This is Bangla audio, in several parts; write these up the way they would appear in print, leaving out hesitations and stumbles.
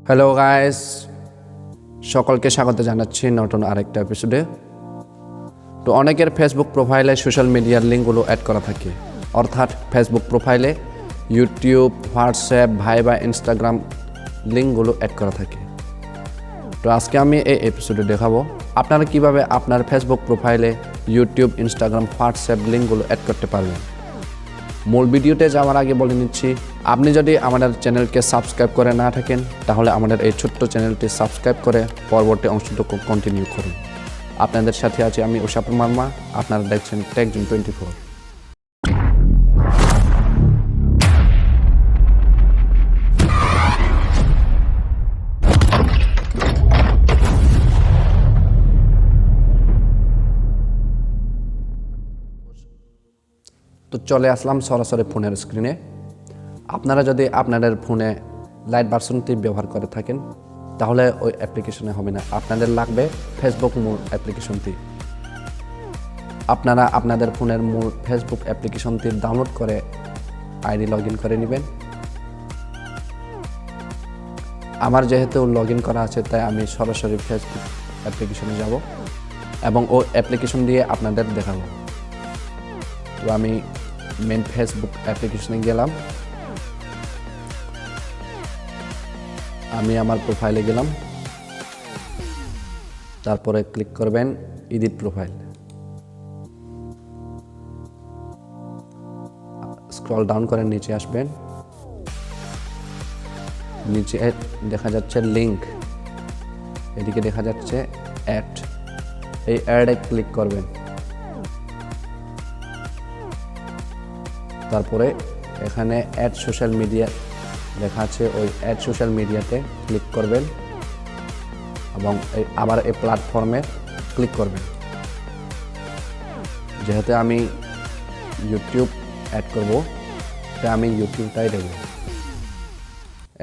হ্যালো গাইস, সকলকে স্বাগত জানাচ্ছি নতুন আরেকটা এপিসোডে। তো অনেকের ফেসবুক প্রোফাইলে সোশ্যাল মিডিয়ার লিঙ্কগুলো অ্যাড করা থাকে, অর্থাৎ ফেসবুক প্রোফাইলে ইউটিউব, হোয়াটসঅ্যাপ, ভাইবা, ইনস্টাগ্রাম লিঙ্কগুলো অ্যাড করা থাকে। তো আজকে আমি এই এপিসোডে দেখাবো আপনারা কিভাবে আপনার ফেসবুক প্রোফাইলে ইউটিউব, ইনস্টাগ্রাম, হোয়াটসঅ্যাপ লিঙ্কগুলো অ্যাড করতে পারবেন। মূল ভিডিওতে যাওয়ার আগে বলে নিচ্ছি, আপনি যদি আমাদের চ্যানেলকে সাবস্ক্রাইব করে না থাকেন তাহলে আমাদের এই ছোট্ট চ্যানেলটি সাবস্ক্রাইব করে পরবর্তী অংশটুকু কন্টিনিউ করুন। আপনাদের সাথে আছি আমি ওশাপুর মার্মা, আপনারা দেখছেন TechZone24। তো চলে আসলাম সরাসরি ফোনের স্ক্রিনে। আপনারা যদি আপনাদের ফোনে লাইট ভার্সনটি ব্যবহার করে থাকেন তাহলে ওই অ্যাপ্লিকেশনে হবে না, আপনাদের লাগবে ফেসবুক মূল অ্যাপ্লিকেশনটি। আপনারা আপনাদের ফোনের মূল ফেসবুক অ্যাপ্লিকেশনটি ডাউনলোড করে আইডি লগ ইন করে নেবেন। আমার যেহেতু লগ ইন করা আছে তাই আমি সরাসরি ফেসবুক অ্যাপ্লিকেশনে যাব এবং ওই অ্যাপ্লিকেশন দিয়ে আপনাদের দেখাবো। তো আমি মেন ফেসবুক অ্যাপ্লিকেশনে গেলাম, আমি আমার প্রোফাইলে গেলাম, তারপরে ক্লিক করবেন এডিট প্রোফাইল। স্ক্রল ডাউন করে নিচে আসবেন, নিচে দেখা যাচ্ছে লিংক, এদিকে দেখা যাচ্ছে অ্যাড, এই অ্যাডে ক্লিক করবেন। তারপরে এখানে অ্যাড সোশ্যাল মিডিয়া লেখা আছে, ওই অ্যাড সোশ্যাল মিডিয়াতে ক্লিক করবেন এবং আবার এই প্ল্যাটফর্মে ক্লিক করবেন। যেহেতু আমি ইউটিউব অ্যাড করব তাই আমি ইউটিউবটাই দেব।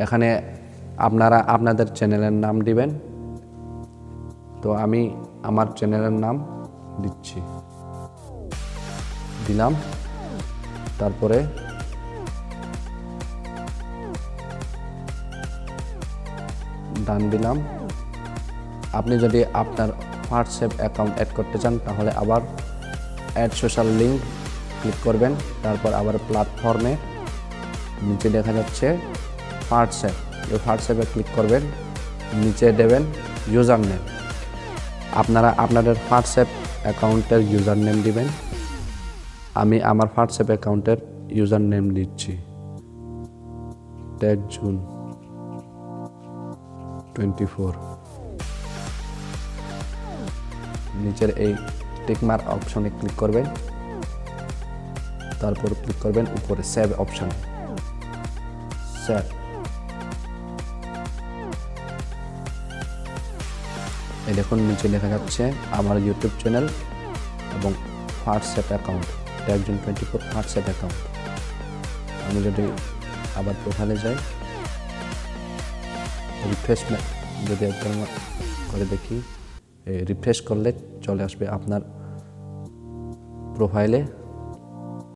এখানে আপনারা আপনাদের চ্যানেলের নাম দিবেন। তো আমি আমার চ্যানেলের নাম দিলাম, তারপরে ডান দিলাম। আপনি যদি আপনার হোয়াটসঅ্যাপ অ্যাকাউন্ট অ্যাড করতে চান তাহলে আবার অ্যাড সোশ্যাল লিঙ্ক ক্লিক করবেন, তারপর আবার প্ল্যাটফর্মে নিচে দেখা যাচ্ছে হোয়াটসঅ্যাপ, এই হোয়াটসঅ্যাপে ক্লিক করবেন, নিচে দেবেন ইউজার নেম। আপনারা আপনাদের হোয়াটসঅ্যাপ অ্যাকাউন্টের ইউজার নেম দিবেন। আমি আমার হোয়াটসঅ্যাপ অ্যাকাউন্টের ইউজার নেম দিচ্ছি TechZone24। নিচের এই টিকমার্ক অপশনে ক্লিক করবেন, তারপর ক্লিক করবেন উপরে সেভ অপশন, সেভ। এই দেখুন নিচে দেখা যাচ্ছে আমার ইউটিউব চ্যানেল এবং WhatsApp account, TechZone24 WhatsApp account. আমি যদি আবার প্রোফাইলে যাই, রিফ্রেশ যদি একবার করে দেখি, রিফ্রেশ করলে চলে আসবে আপনার প্রোফাইলে